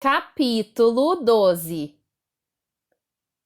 Capítulo 12.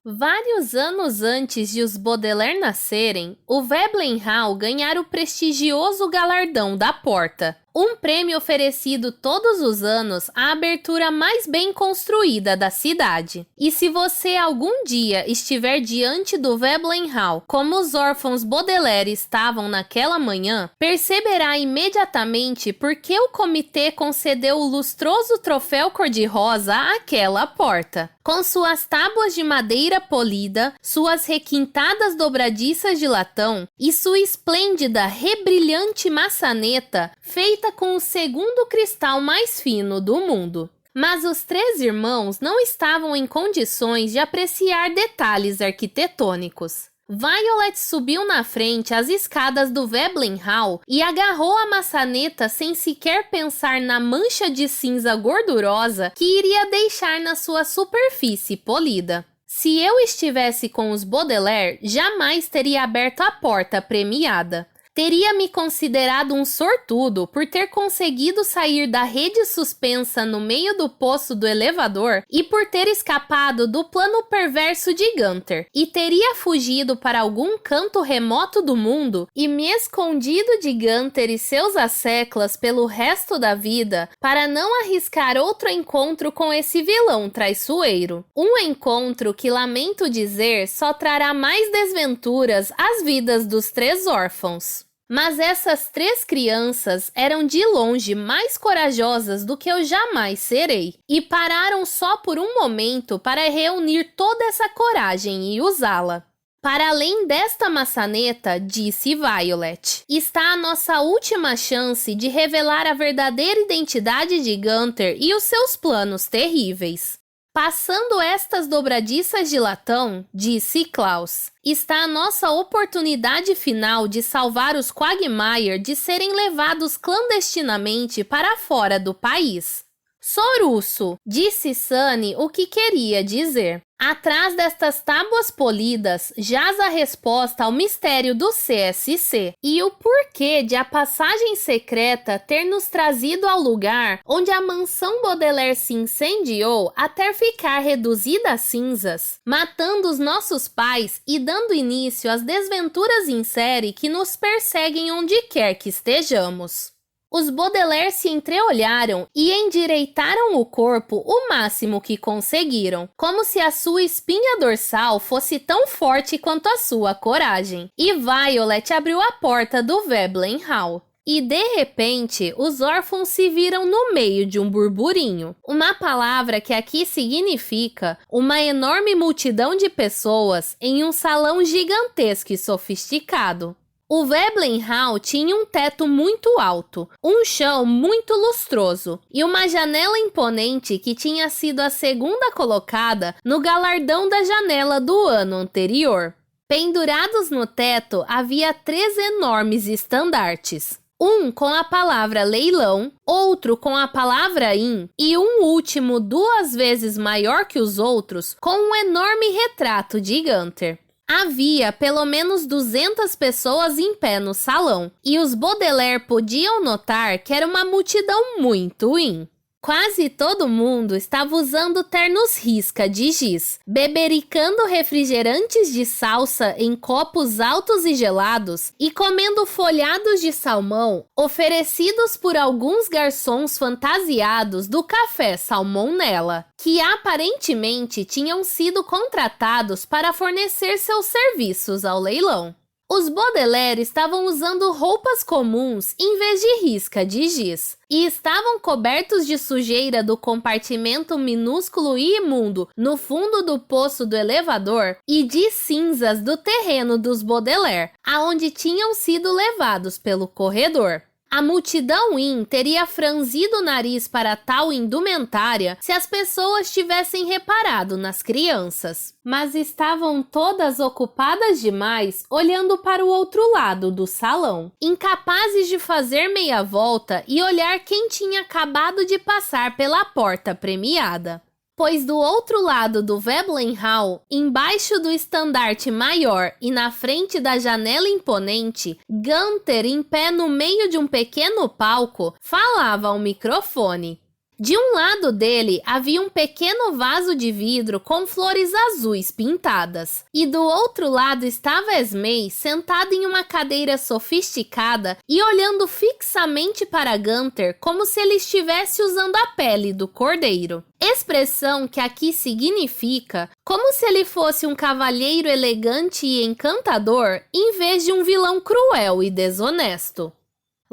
Vários anos antes de os Baudelaire nascerem, o Veblen Hall ganhara o prestigioso galardão da Porta, um prêmio oferecido todos os anos à abertura mais bem construída da cidade. E se você algum dia estiver diante do Veblen Hall, como os órfãos Baudelaire estavam naquela manhã, perceberá imediatamente por que o comitê concedeu o lustroso troféu cor-de-rosa àquela porta. Com suas tábuas de madeira polida, suas requintadas dobradiças de latão e sua esplêndida, rebrilhante maçaneta, feita com o segundo cristal mais fino do mundo. Mas os três irmãos não estavam em condições de apreciar detalhes arquitetônicos. Violet subiu na frente as escadas do Veblen Hall e agarrou a maçaneta sem sequer pensar na mancha de cinza gordurosa que iria deixar na sua superfície polida. Se eu estivesse com os Baudelaire, jamais teria aberto a porta premiada. Teria me considerado um sortudo por ter conseguido sair da rede suspensa no meio do poço do elevador e por ter escapado do plano perverso de Gunther, e teria fugido para algum canto remoto do mundo e me escondido de Gunther e seus asseclas pelo resto da vida para não arriscar outro encontro com esse vilão traiçoeiro. Um encontro que, lamento dizer, só trará mais desventuras às vidas dos três órfãos. Mas essas três crianças eram de longe mais corajosas do que eu jamais serei, e pararam só por um momento para reunir toda essa coragem e usá-la. Para além desta maçaneta, disse Violet, está a nossa última chance de revelar a verdadeira identidade de Gunther e os seus planos terríveis. Passando estas dobradiças de latão, disse Klaus, está a nossa oportunidade final de salvar os Quagmire de serem levados clandestinamente para fora do país. Sorusso, disse Sunny o que queria dizer. Atrás destas tábuas polidas jaz a resposta ao mistério do CSC e o porquê de a passagem secreta ter nos trazido ao lugar onde a mansão Baudelaire se incendiou até ficar reduzida a cinzas, matando os nossos pais e dando início às desventuras em série que nos perseguem onde quer que estejamos. Os Baudelaire se entreolharam e endireitaram o corpo o máximo que conseguiram, como se a sua espinha dorsal fosse tão forte quanto a sua coragem. E Violet abriu a porta do Veblen Hall. E, de repente, os órfãos se viram no meio de um burburinho. Uma palavra que aqui significa uma enorme multidão de pessoas em um salão gigantesco e sofisticado. O Veblen Hall tinha um teto muito alto, um chão muito lustroso e uma janela imponente que tinha sido a segunda colocada no galardão da janela do ano anterior. Pendurados no teto havia 3 enormes estandartes. Um com a palavra leilão, outro com a palavra in e um último 2 vezes maior que os outros com um enorme retrato de Gunther. Havia pelo menos 200 pessoas em pé no salão, e os Baudelaire podiam notar que era uma multidão muito in. Quase todo mundo estava usando ternos risca de giz, bebericando refrigerantes de salsa em copos altos e gelados e comendo folhados de salmão oferecidos por alguns garçons fantasiados do café Salmonella, que aparentemente tinham sido contratados para fornecer seus serviços ao leilão. Os Baudelaire estavam usando roupas comuns em vez de risca de giz, e estavam cobertos de sujeira do compartimento minúsculo e imundo no fundo do poço do elevador e de cinzas do terreno dos Baudelaire, aonde tinham sido levados pelo corredor. A multidão in teria franzido o nariz para tal indumentária se as pessoas tivessem reparado nas crianças. Mas estavam todas ocupadas demais olhando para o outro lado do salão, incapazes de fazer meia volta e olhar quem tinha acabado de passar pela porta premiada. Pois do outro lado do Veblen Hall, embaixo do estandarte maior e na frente da janela imponente, Gunther, em pé no meio de um pequeno palco, falava ao microfone. De um lado dele havia um pequeno vaso de vidro com flores azuis pintadas. E do outro lado estava Esme sentada em uma cadeira sofisticada e olhando fixamente para Gunther como se ele estivesse usando a pele do cordeiro. Expressão que aqui significa como se ele fosse um cavalheiro elegante e encantador em vez de um vilão cruel e desonesto.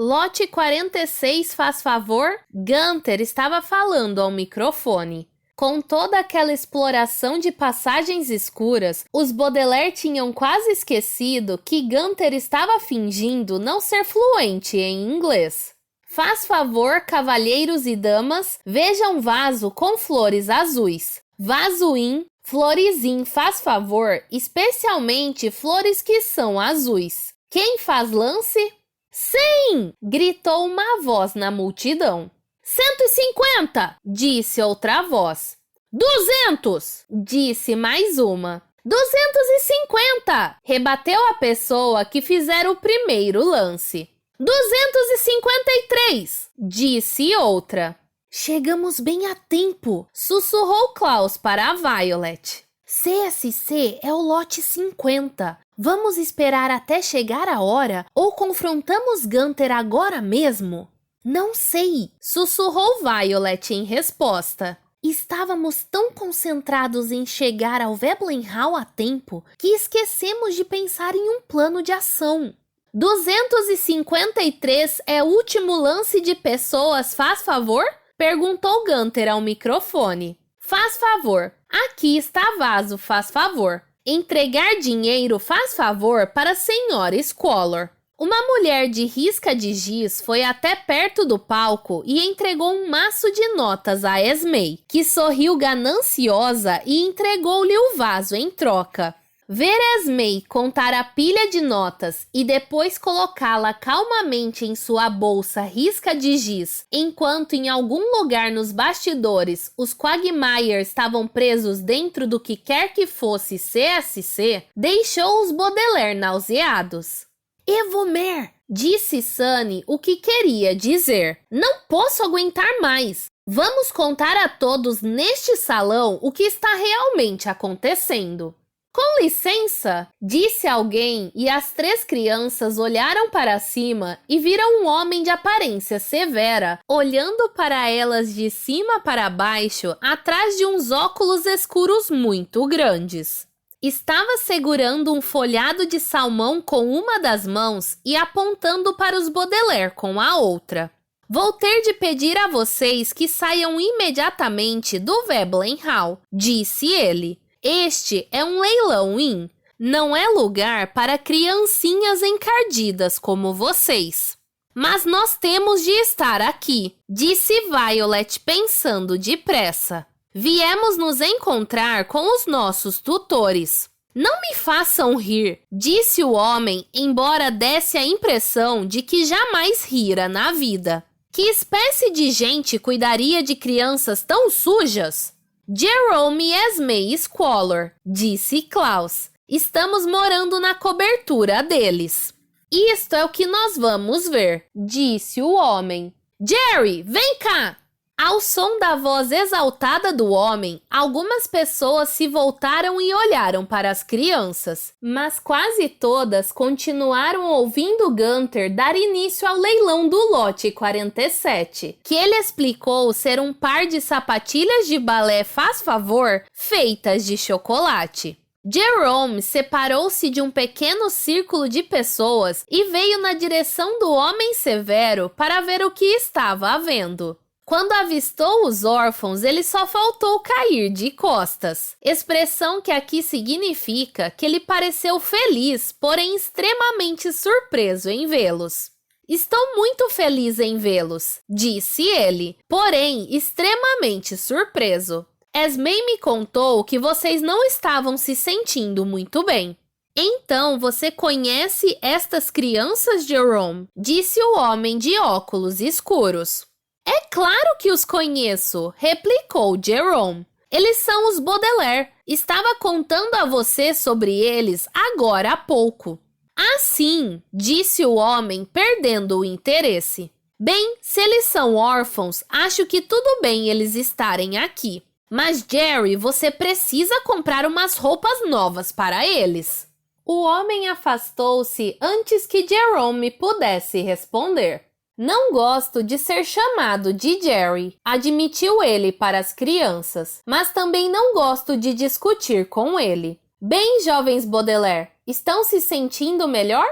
Lote 46 faz favor? Gunther estava falando ao microfone. Com toda aquela exploração de passagens escuras, os Baudelaire tinham quase esquecido que Gunther estava fingindo não ser fluente em inglês. Faz favor, cavalheiros e damas, veja um vaso com flores azuis. Vaso in, flores in, faz favor, especialmente flores que são azuis. Quem faz lance? Sim! Gritou uma voz na multidão. 150! Disse outra voz. 200! Disse mais uma. 250! Rebateu a pessoa que fizera o primeiro lance. 253! Disse outra. Chegamos bem a tempo, sussurrou Klaus para a Violet. CSC é o lote 50. Vamos esperar até chegar a hora ou confrontamos Gunther agora mesmo? Não sei, sussurrou Violet em resposta. Estávamos tão concentrados em chegar ao Veblen Hall a tempo que esquecemos de pensar em um plano de ação. 253 é o último lance de pessoas, faz favor? Perguntou Gunther ao microfone. Faz favor. Aqui está vaso, faz favor. Entregar dinheiro faz favor para a senhora Squalor. Uma mulher de risca de giz foi até perto do palco e entregou um maço de notas a Esme, que sorriu gananciosa e entregou-lhe o vaso em troca. Ver Esme contar a pilha de notas e depois colocá-la calmamente em sua bolsa risca de giz, enquanto em algum lugar nos bastidores os Quagmire estavam presos dentro do que quer que fosse CSC, deixou os Baudelaire nauseados. Evomer, disse Sunny o que queria dizer. Não posso aguentar mais. Vamos contar a todos neste salão o que está realmente acontecendo. Com licença, disse alguém e as 3 crianças olharam para cima e viram um homem de aparência severa, olhando para elas de cima para baixo, atrás de uns óculos escuros muito grandes. Estava segurando um folhado de salmão com uma das mãos e apontando para os Baudelaire com a outra. Vou ter de pedir a vocês que saiam imediatamente do Veblen Hall, disse ele. Este é um leilão in. Não é lugar para criancinhas encardidas como vocês. Mas nós temos de estar aqui, disse Violet pensando depressa. Viemos nos encontrar com os nossos tutores. Não me façam rir, disse o homem, embora desse a impressão de que jamais rira na vida. Que espécie de gente cuidaria de crianças tão sujas? Jerome e Esme Squalor, disse Klaus. Estamos morando na cobertura deles. Isto é o que nós vamos ver, disse o homem. Jerry, vem cá! Ao som da voz exaltada do homem, algumas pessoas se voltaram e olharam para as crianças, mas quase todas continuaram ouvindo Gunther dar início ao leilão do lote 47, que ele explicou ser um par de sapatilhas de balé faz favor feitas de chocolate. Jerome separou-se de um pequeno círculo de pessoas e veio na direção do homem severo para ver o que estava havendo. Quando avistou os órfãos, ele só faltou cair de costas. Expressão que aqui significa que ele pareceu feliz, porém extremamente surpreso em vê-los. Estou muito feliz em vê-los, disse ele, porém extremamente surpreso. Esme me contou que vocês não estavam se sentindo muito bem. Então, você conhece estas crianças, Jerome? Disse o homem de óculos escuros. É claro que os conheço, replicou Jerome. Eles são os Baudelaire. Estava contando a você sobre eles agora há pouco. Ah, sim, disse o homem, perdendo o interesse. Bem, se eles são órfãos, acho que tudo bem eles estarem aqui. Mas, Jerry, você precisa comprar umas roupas novas para eles. O homem afastou-se antes que Jerome pudesse responder. Não gosto de ser chamado de Jerry, admitiu ele para as crianças, mas também não gosto de discutir com ele. Bem, jovens Baudelaire, estão se sentindo melhor?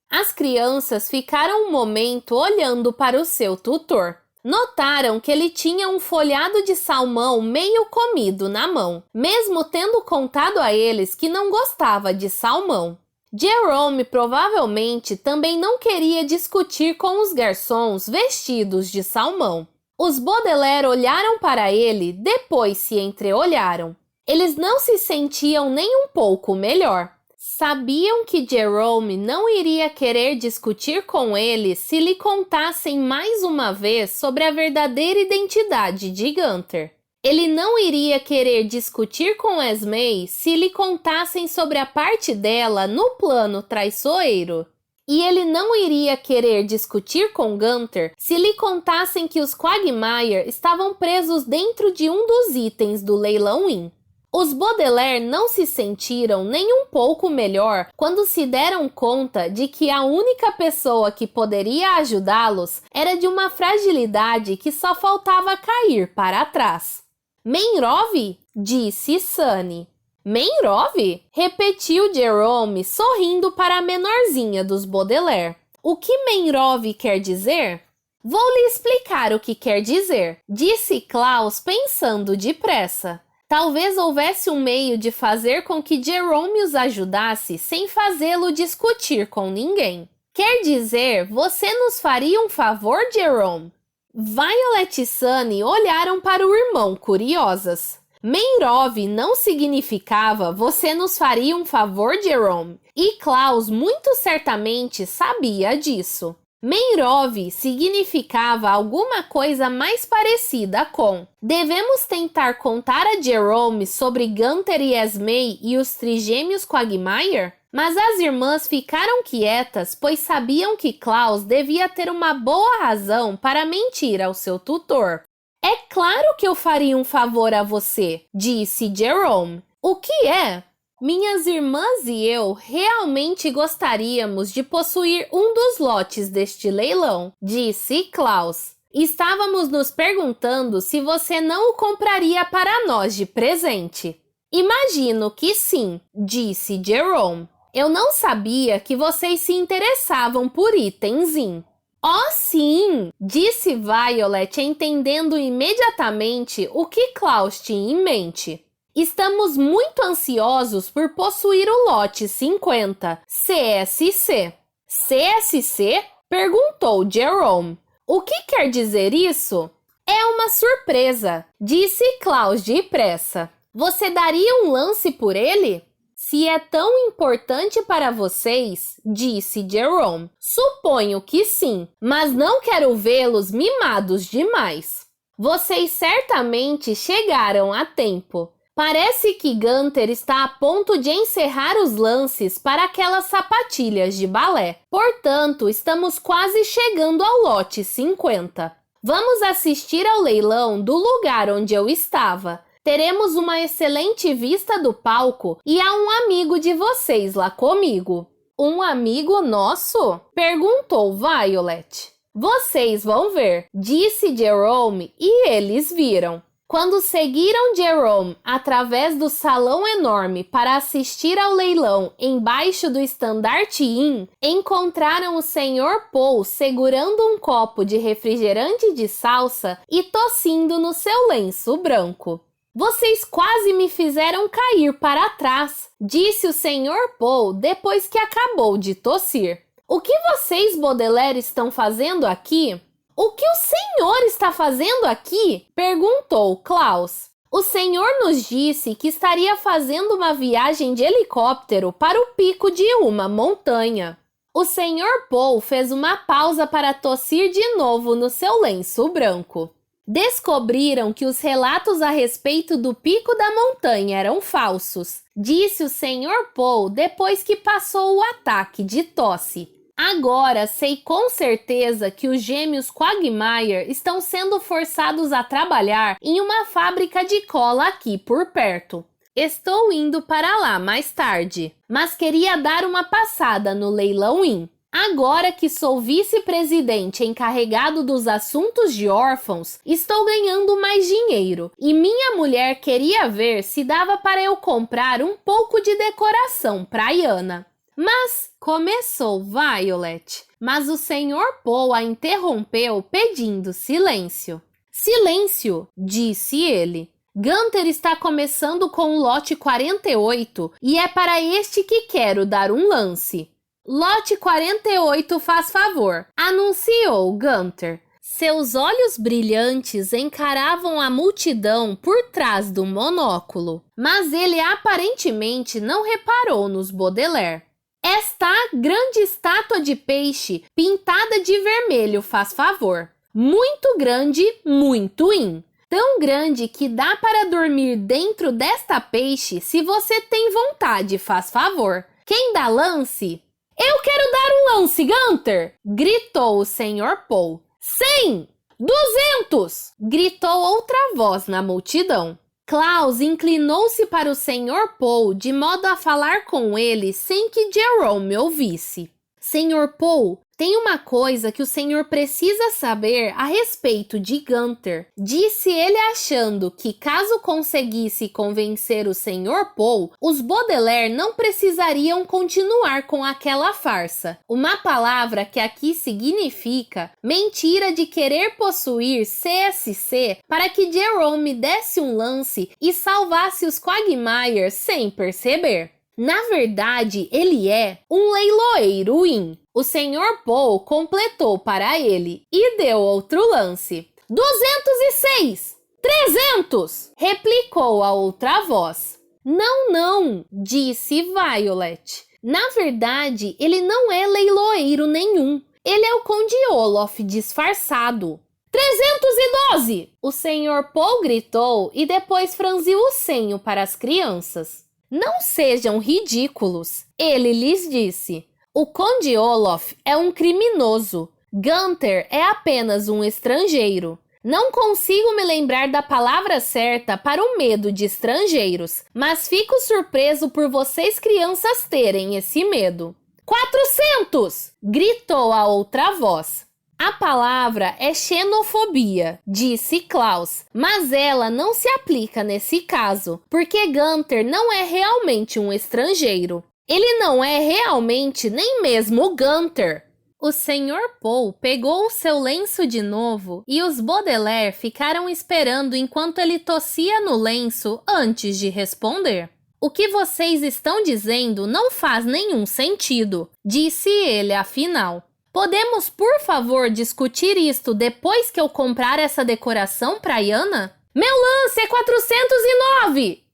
As crianças ficaram um momento olhando para o seu tutor. Notaram que ele tinha um folhado de salmão meio comido na mão, mesmo tendo contado a eles que não gostava de salmão. Jerome provavelmente também não queria discutir com os garçons vestidos de salmão. Os Baudelaire olharam para ele, depois se entreolharam. Eles não se sentiam nem um pouco melhor. Sabiam que Jerome não iria querer discutir com ele se lhe contassem mais uma vez sobre a verdadeira identidade de Gunther. Ele não iria querer discutir com Esme se lhe contassem sobre a parte dela no plano traiçoeiro. E ele não iria querer discutir com Gunther se lhe contassem que os Quagmire estavam presos dentro de um dos itens do leilão Inn. Os Baudelaire não se sentiram nem um pouco melhor quando se deram conta de que a única pessoa que poderia ajudá-los era de uma fragilidade que só faltava cair para trás. Menrove? Disse Sunny. Menrove? Repetiu Jerome, sorrindo para a menorzinha dos Baudelaire. O que Menrove quer dizer? Vou lhe explicar o que quer dizer, disse Klaus pensando depressa. Talvez houvesse um meio de fazer com que Jerome os ajudasse sem fazê-lo discutir com ninguém. Quer dizer, você nos faria um favor, Jerome? Violet e Sunny olharam para o irmão curiosas. Menrove não significava você nos faria um favor, Jerome, e Klaus muito certamente sabia disso. Menrove significava alguma coisa mais parecida com devemos tentar contar a Jerome sobre Gunther e Esme e os trigêmeos Quagmire? Mas as irmãs ficaram quietas, pois sabiam que Klaus devia ter uma boa razão para mentir ao seu tutor. É claro que eu faria um favor a você, disse Jerome. O que é? Minhas irmãs e eu realmente gostaríamos de possuir um dos lotes deste leilão, disse Klaus. Estávamos nos perguntando se você não o compraria para nós de presente. Imagino que sim, disse Jerome. Eu não sabia que vocês se interessavam por itens Inn. Oh, sim, disse Violet, entendendo imediatamente o que Klaus tinha em mente. Estamos muito ansiosos por possuir o lote 50, CSC. CSC? Perguntou Jerome. O que quer dizer isso? É uma surpresa, disse Klaus depressa. Você daria um lance por ele? Se é tão importante para vocês, disse Jerome, suponho que sim, mas não quero vê-los mimados demais. Vocês certamente chegaram a tempo. Parece que Gunther está a ponto de encerrar os lances para aquelas sapatilhas de balé. Portanto, estamos quase chegando ao lote 50. Vamos assistir ao leilão do lugar onde eu estava. Teremos uma excelente vista do palco e há um amigo de vocês lá comigo. Um amigo nosso? Perguntou Violet. Vocês vão ver, disse Jerome e eles viram. Quando seguiram Jerome através do salão enorme para assistir ao leilão embaixo do estandarte Inn, encontraram o Sr. Paul segurando um copo de refrigerante de salsa e tossindo no seu lenço branco. Vocês quase me fizeram cair para trás, disse o Sr. Paul depois que acabou de tossir. O que vocês, Baudelaire, estão fazendo aqui? O que o senhor está fazendo aqui? Perguntou Klaus. O senhor nos disse que estaria fazendo uma viagem de helicóptero para o pico de uma montanha. O Sr. Paul fez uma pausa para tossir de novo no seu lenço branco. Descobriram que os relatos a respeito do pico da montanha eram falsos, disse o Sr. Paul depois que passou o ataque de tosse. Agora sei com certeza que os gêmeos Quagmire estão sendo forçados a trabalhar em uma fábrica de cola aqui por perto. Estou indo para lá mais tarde, mas queria dar uma passada no leilão Inn. Agora que sou vice-presidente encarregado dos assuntos de órfãos, estou ganhando mais dinheiro e minha mulher queria ver se dava para eu comprar um pouco de decoração para Yana. Mas começou Violet, mas o Sr. Paul a interrompeu pedindo silêncio. Silêncio, disse ele. Gunther está começando com o lote 48 e é para este que quero dar um lance. Lote 48 faz favor, anunciou Gunther. Seus olhos brilhantes encaravam a multidão por trás do monóculo, mas ele aparentemente não reparou nos Baudelaire. Esta grande estátua de peixe pintada de vermelho faz favor. Muito grande, muito in. Tão grande que dá para dormir dentro desta peixe se você tem vontade, faz favor. Quem dá lance? Eu quero dar um lance, Gunther! Gritou o Sr. Paul. 100! 200! Gritou outra voz na multidão. Klaus inclinou-se para o Sr. Paul de modo a falar com ele sem que Jerome ouvisse. Sr. Paul, tem uma coisa que o senhor precisa saber a respeito de Gunther, disse ele achando que caso conseguisse convencer o Sr. Paul, os Baudelaire não precisariam continuar com aquela farsa. Uma palavra que aqui significa mentira de querer possuir CSC para que Jerome desse um lance e salvasse os Quagmire sem perceber. Na verdade, ele é um leiloeiro Inn. O Sr. Paul completou para ele e deu outro lance. 206! 300! Replicou a outra voz. Não, disse Violet. Na verdade, ele não é leiloeiro nenhum. Ele é o Conde Olaf disfarçado. 312! O Sr. Paul gritou e depois franziu o senho para as crianças. Não sejam ridículos, ele lhes disse. O Conde Olaf é um criminoso. Gunther é apenas um estrangeiro. Não consigo me lembrar da palavra certa para o medo de estrangeiros, mas fico surpreso por vocês crianças terem esse medo. 400! Gritou a outra voz. A palavra é xenofobia, disse Klaus, mas ela não se aplica nesse caso, porque Gunther não é realmente um estrangeiro. Ele não é realmente nem mesmo Gunther. O Sr. Paul pegou o seu lenço de novo e os Baudelaire ficaram esperando enquanto ele tossia no lenço antes de responder. O que vocês estão dizendo não faz nenhum sentido, disse ele afinal. Podemos, por favor, discutir isto depois que eu comprar essa decoração para Yana? Meu lance é 409!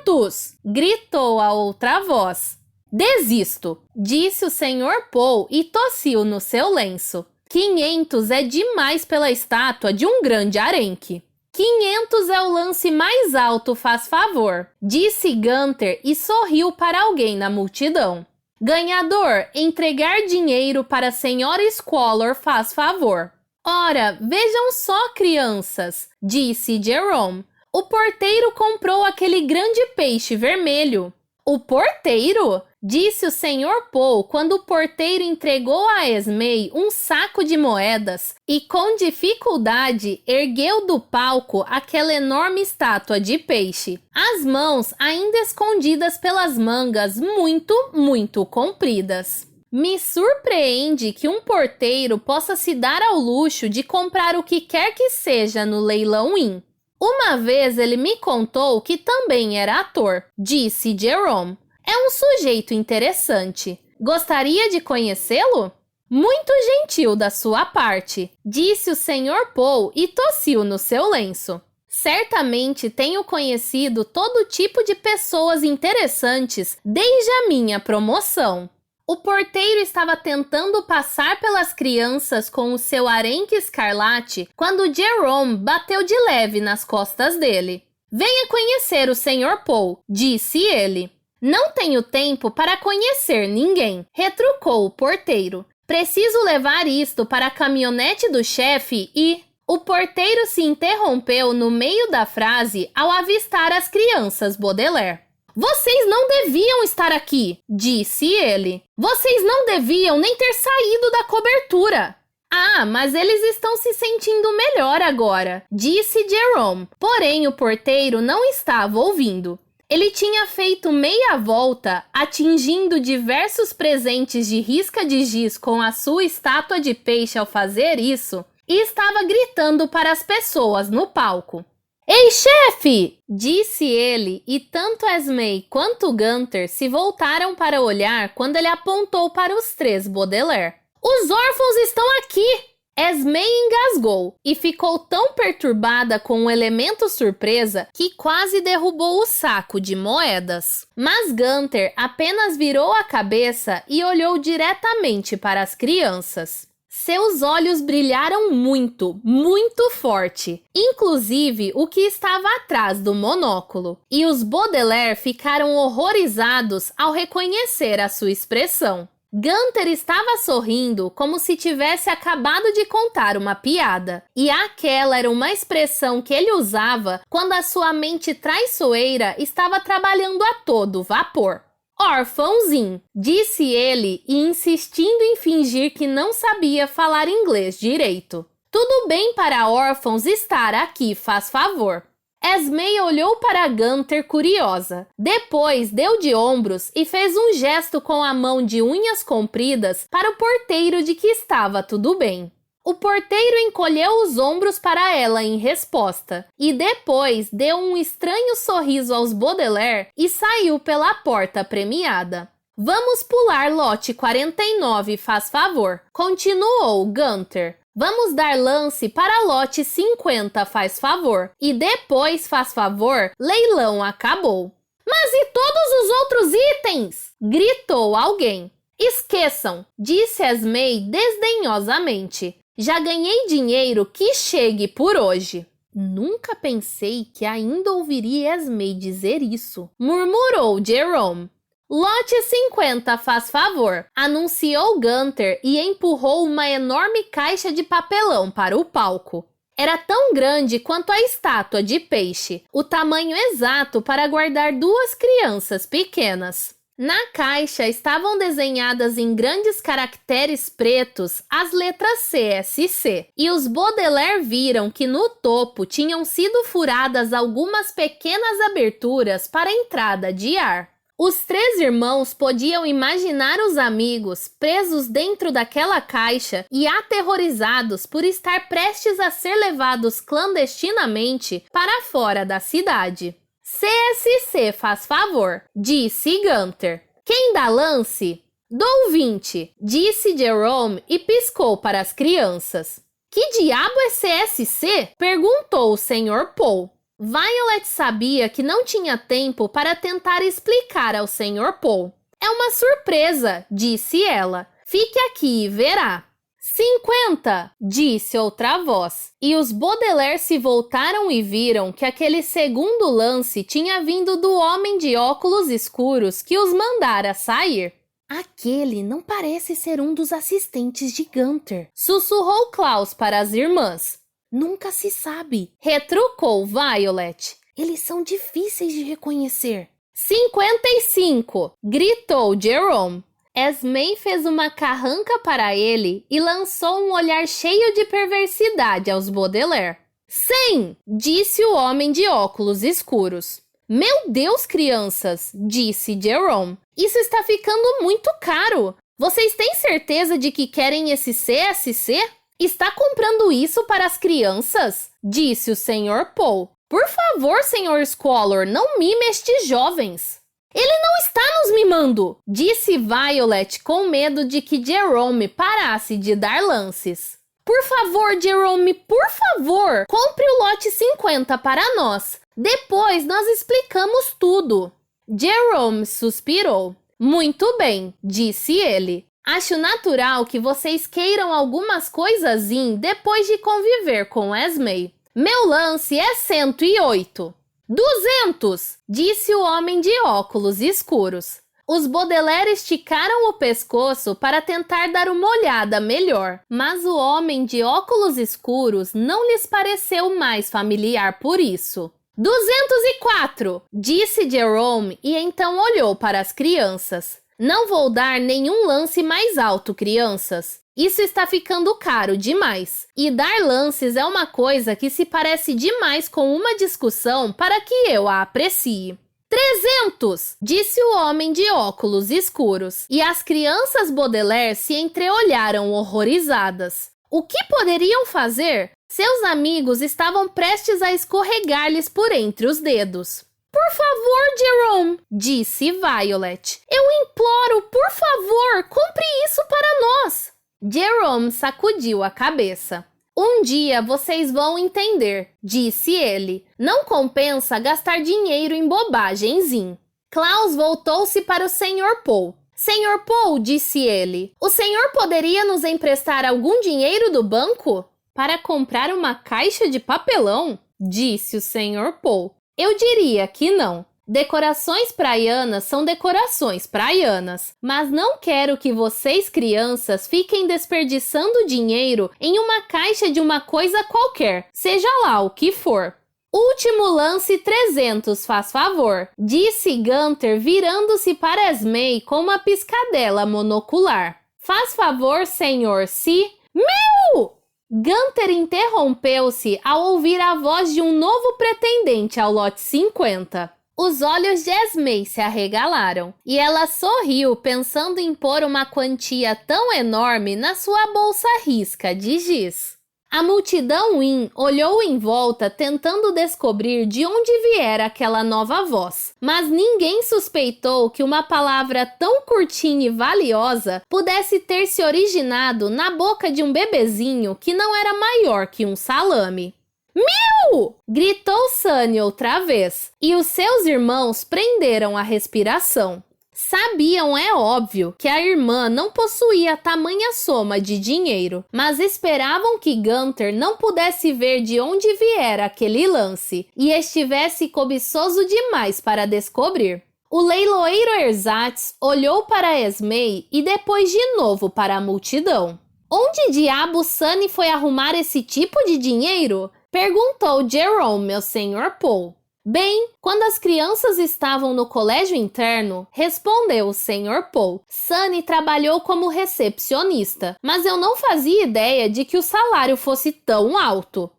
500! Gritou a outra voz. Desisto, disse o Sr. Paul e tossiu no seu lenço. 500 é demais pela estátua de um grande arenque. 500 é o lance mais alto, faz favor, disse Gunther e sorriu para alguém na multidão. Ganhador, entregar dinheiro para a senhora Squalor faz favor. Ora, vejam só, crianças, disse Jerome. O porteiro comprou aquele grande peixe vermelho. O porteiro? Disse o Sr. Paul quando o porteiro entregou a Esmei um saco de moedas e com dificuldade ergueu do palco aquela enorme estátua de peixe, as mãos ainda escondidas pelas mangas muito compridas. Me surpreende que um porteiro possa se dar ao luxo de comprar o que quer que seja no leilão Inn. Uma vez ele me contou que também era ator, disse Jerome. É um sujeito interessante. Gostaria de conhecê-lo? Muito gentil da sua parte, disse o Sr. Paul e tossiu no seu lenço. Certamente tenho conhecido todo tipo de pessoas interessantes desde a minha promoção. O porteiro estava tentando passar pelas crianças com o seu arenque escarlate quando Jerome bateu de leve nas costas dele. Venha conhecer o Sr. Paul, disse ele. Não tenho tempo para conhecer ninguém, retrucou o porteiro. Preciso levar isto para a caminhonete do chefe e... O porteiro se interrompeu no meio da frase ao avistar as crianças Baudelaire. Vocês não deviam estar aqui, disse ele. Vocês não deviam nem ter saído da cobertura. Ah, mas eles estão se sentindo melhor agora, disse Jerome. Porém, o porteiro não estava ouvindo. Ele tinha feito meia volta, atingindo diversos presentes de risca de giz com a sua estátua de peixe ao fazer isso, e estava gritando para as pessoas no palco. Ei, chefe! Disse ele, e tanto Esme quanto Gunther se voltaram para olhar quando ele apontou para os 3 Baudelaire. Os órfãos estão aqui! Esme engasgou e ficou tão perturbada com o elemento surpresa que quase derrubou o saco de moedas. Mas Gunther apenas virou a cabeça e olhou diretamente para as crianças. Seus olhos brilharam muito, muito forte, inclusive o que estava atrás do monóculo. E os Baudelaire ficaram horrorizados ao reconhecer a sua expressão. Gunther estava sorrindo como se tivesse acabado de contar uma piada. E aquela era uma expressão que ele usava quando a sua mente traiçoeira estava trabalhando a todo vapor. Órfãozinho, disse ele e insistindo em fingir que não sabia falar inglês direito. Tudo bem para órfãos estar aqui, faz favor. Esme olhou para Gunther curiosa. Depois deu de ombros e fez um gesto com a mão de unhas compridas para o porteiro de que estava tudo bem. O porteiro encolheu os ombros para ela em resposta e depois deu um estranho sorriso aos Baudelaire e saiu pela porta premiada. Vamos pular lote 49, faz favor, continuou Gunther. Vamos dar lance para lote 50, faz favor. E depois, faz favor, leilão acabou. Mas e todos os outros itens? Gritou alguém. Esqueçam, disse Esme desdenhosamente. Já ganhei dinheiro que chegue por hoje. Nunca pensei que ainda ouviria Esme dizer isso, murmurou Jerome. Lote 50, faz favor, anunciou Gunther e empurrou uma enorme caixa de papelão para o palco. Era tão grande quanto a estátua de peixe, o tamanho exato para guardar 2 crianças pequenas. Na caixa estavam desenhadas em grandes caracteres pretos as letras CSC, e os Baudelaire viram que no topo tinham sido furadas algumas pequenas aberturas para a entrada de ar. Os 3 irmãos podiam imaginar os amigos presos dentro daquela caixa e aterrorizados por estar prestes a ser levados clandestinamente para fora da cidade. CSC, faz favor, disse Gunther. Quem dá lance? Dou 20, disse Jerome e piscou para as crianças. Que diabo é CSC? Perguntou o Sr. Paul. Violet sabia que não tinha tempo para tentar explicar ao Sr. Paul. É uma surpresa, disse ela. Fique aqui e verá. 50, disse outra voz. E os Baudelaire se voltaram e viram que aquele segundo lance tinha vindo do homem de óculos escuros que os mandara sair. Aquele não parece ser um dos assistentes de Gunther, sussurrou Klaus para as irmãs. Nunca se sabe, retrucou Violet. Eles são difíceis de reconhecer. 55, gritou Jerome. Esme fez uma carranca para ele e lançou um olhar cheio de perversidade aos Baudelaire. 100, disse o homem de óculos escuros. Meu Deus, crianças, disse Jerome. Isso está ficando muito caro. Vocês têm certeza de que querem esse CSC? Está comprando isso para as crianças? Disse o Sr. Paul. Por favor, Sr. Squalor, não mime estes jovens. Ele não está nos mimando, disse Violet com medo de que Jerome parasse de dar lances. Por favor, Jerome, por favor, compre o lote 50 para nós. Depois nós explicamos tudo. Jerome suspirou. Muito bem, disse ele. Acho natural que vocês queiram algumas coisas depois de conviver com Esme. Meu lance é 108. 200! Disse o homem de óculos escuros. Os Baudelaire esticaram o pescoço para tentar dar uma olhada melhor, mas o homem de óculos escuros não lhes pareceu mais familiar por isso. 204! Disse Jerome e então olhou para as crianças. Não vou dar nenhum lance mais alto, crianças. Isso está ficando caro demais. E dar lances é uma coisa que se parece demais com uma discussão para que eu a aprecie. 300! Disse o homem de óculos escuros. E as crianças Baudelaire se entreolharam horrorizadas. O que poderiam fazer? Seus amigos estavam prestes a escorregar-lhes por entre os dedos. Por favor, Jerome, disse Violet. Eu imploro, por favor, compre isso para nós. Jerome sacudiu a cabeça. Um dia vocês vão entender, disse ele. Não compensa gastar dinheiro em bobagenzinho. Klaus voltou-se para o Sr. Paul. Sr. Paul, disse ele, o senhor poderia nos emprestar algum dinheiro do banco? Para comprar uma caixa de papelão? Disse o Sr. Paul. Eu diria que não. Decorações praianas são decorações praianas, mas não quero que vocês, crianças, fiquem desperdiçando dinheiro em uma caixa de uma coisa qualquer, seja lá o que for. Último lance 300, faz favor, disse Gunther virando-se para Esmé com uma piscadela monocular. Faz favor, senhor, se... Meu! Gunther interrompeu-se ao ouvir a voz de um novo pretendente ao lote 50. Os olhos de Esmé se arregalaram, e ela sorriu pensando em pôr uma quantia tão enorme na sua bolsa risca de giz. A multidão olhou em volta tentando descobrir de onde viera aquela nova voz, mas ninguém suspeitou que uma palavra tão curtinha e valiosa pudesse ter se originado na boca de um bebezinho que não era maior que um salame. Miu! Gritou Sunny outra vez, e os seus irmãos prenderam a respiração. Sabiam, é óbvio, que a irmã não possuía tamanha soma de dinheiro, mas esperavam que Gunther não pudesse ver de onde viera aquele lance e estivesse cobiçoso demais para descobrir. O leiloeiro Ersatz olhou para Esmé e depois de novo para a multidão. Onde diabo Sunny foi arrumar esse tipo de dinheiro? Perguntou Jerome ao Sr. Paul. Bem, quando as crianças estavam no colégio interno, respondeu o Sr. Paul. Sunny trabalhou como recepcionista, mas eu não fazia ideia de que o salário fosse tão alto.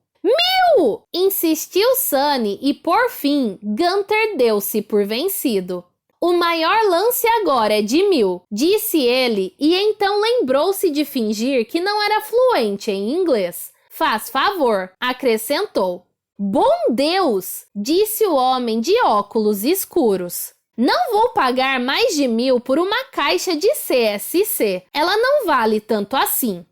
1000! Insistiu Sunny e, por fim, Gunther deu-se por vencido. O maior lance agora é de 1000, disse ele, e então lembrou-se de fingir que não era fluente em inglês. Faz favor, acrescentou. Bom Deus, disse o homem de óculos escuros. Não vou pagar mais de 1000 por uma caixa de CSC. Ela não vale tanto assim.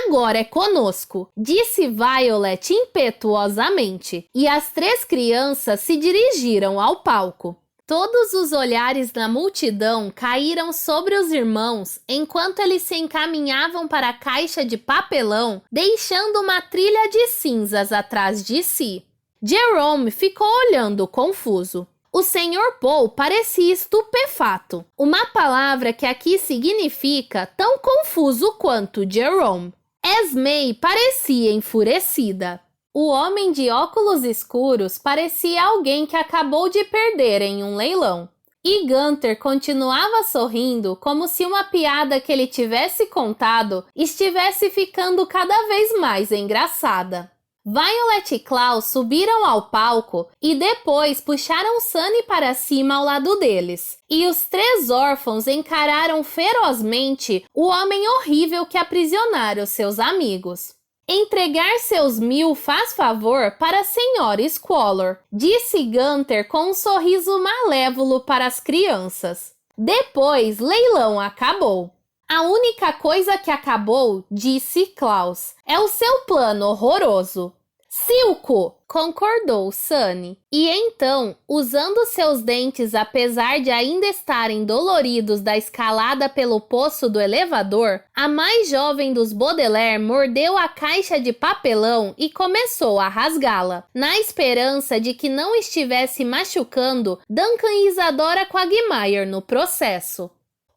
Agora é conosco, disse Violet impetuosamente, e as 3 crianças se dirigiram ao palco. Todos os olhares da multidão caíram sobre os irmãos enquanto eles se encaminhavam para a caixa de papelão, deixando uma trilha de cinzas atrás de si. Jerome ficou olhando confuso. O Sr. Paul parecia estupefato, uma palavra que aqui significa tão confuso quanto Jerome. Esmé parecia enfurecida. O homem de óculos escuros parecia alguém que acabou de perder em um leilão. E Gunther continuava sorrindo como se uma piada que ele tivesse contado estivesse ficando cada vez mais engraçada. Violet e Klaus subiram ao palco e depois puxaram Sunny para cima ao lado deles. E os 3 órfãos encararam ferozmente o homem horrível que aprisionara os seus amigos. Entregar seus 1000, faz favor, para a senhora Squalor, disse Gunther com um sorriso malévolo para as crianças. Depois, leilão acabou. A única coisa que acabou, disse Klaus, é o seu plano horroroso. Silco! concordou Sunny. E então, usando seus dentes apesar de ainda estarem doloridos da escalada pelo poço do elevador, a mais jovem dos Baudelaire mordeu a caixa de papelão e começou a rasgá-la, na esperança de que não estivesse machucando Duncan e Isadora Quagmire no processo.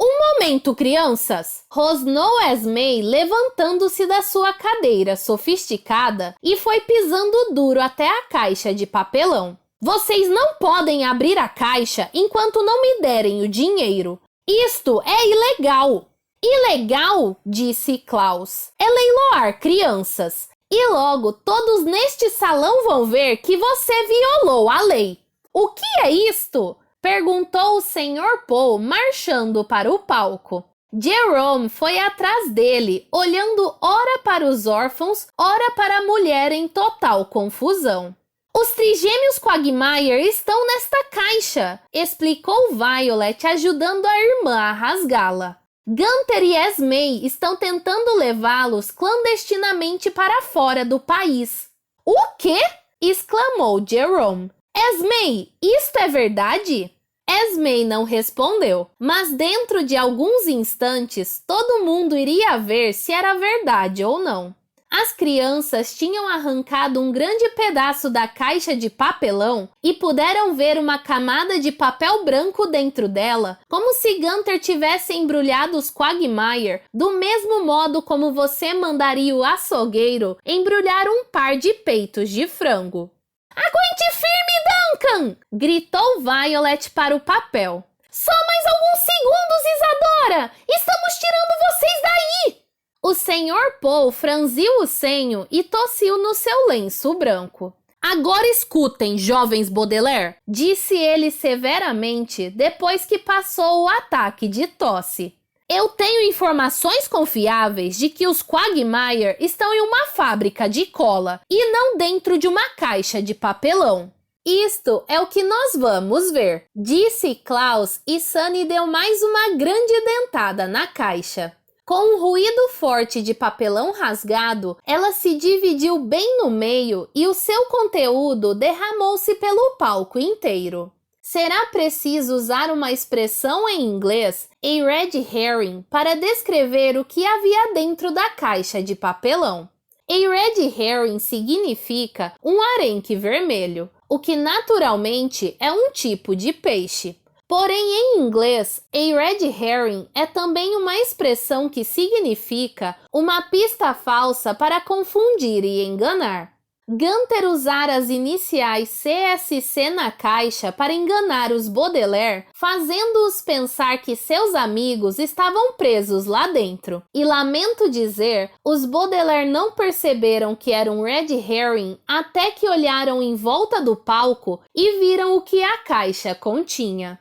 Um momento, crianças! Rosnou Esme, levantando-se da sua cadeira sofisticada e foi pisando duro até a caixa de papelão. Vocês não podem abrir a caixa enquanto não me derem o dinheiro. Isto é ilegal. Ilegal, disse Klaus. É leiloar, crianças. E logo todos neste salão vão ver que você violou a lei. O que é isto? Perguntou o Sr. Paul, marchando para o palco. Jerome foi atrás dele, olhando ora para os órfãos, ora para a mulher em total confusão. Os trigêmeos Quagmire estão nesta caixa, explicou Violet, ajudando a irmã a rasgá-la. Gunther e Esme estão tentando levá-los clandestinamente para fora do país. O quê? Exclamou Jerome. Esme, isto é verdade? Esme não respondeu, mas dentro de alguns instantes todo mundo iria ver se era verdade ou não. As crianças tinham arrancado um grande pedaço da caixa de papelão e puderam ver uma camada de papel branco dentro dela, como se Gunther tivesse embrulhado os Quagmire do mesmo modo como você mandaria o açougueiro embrulhar um par de peitos de frango. Aguente firme, Duncan! Gritou Violet para o papel. Só mais alguns segundos, Isadora! Estamos tirando vocês daí! O Sr. Paul franziu o senho e tossiu no seu lenço branco. Agora escutem, jovens Baudelaire, disse ele severamente depois que passou o ataque de tosse. Eu tenho informações confiáveis de que os Quagmire estão em uma fábrica de cola e não dentro de uma caixa de papelão. Isto é o que nós vamos ver, disse Klaus e Sunny deu mais uma grande dentada na caixa. Com um ruído forte de papelão rasgado, ela se dividiu bem no meio e o seu conteúdo derramou-se pelo palco inteiro. Será preciso usar uma expressão em inglês, a red herring, para descrever o que havia dentro da caixa de papelão. A red herring significa um arenque vermelho, o que naturalmente é um tipo de peixe. Porém, em inglês, a red herring é também uma expressão que significa uma pista falsa para confundir e enganar. Gunther usara as iniciais CSC na caixa para enganar os Baudelaire, fazendo-os pensar que seus amigos estavam presos lá dentro. E lamento dizer, os Baudelaire não perceberam que era um red herring até que olharam em volta do palco e viram o que a caixa continha.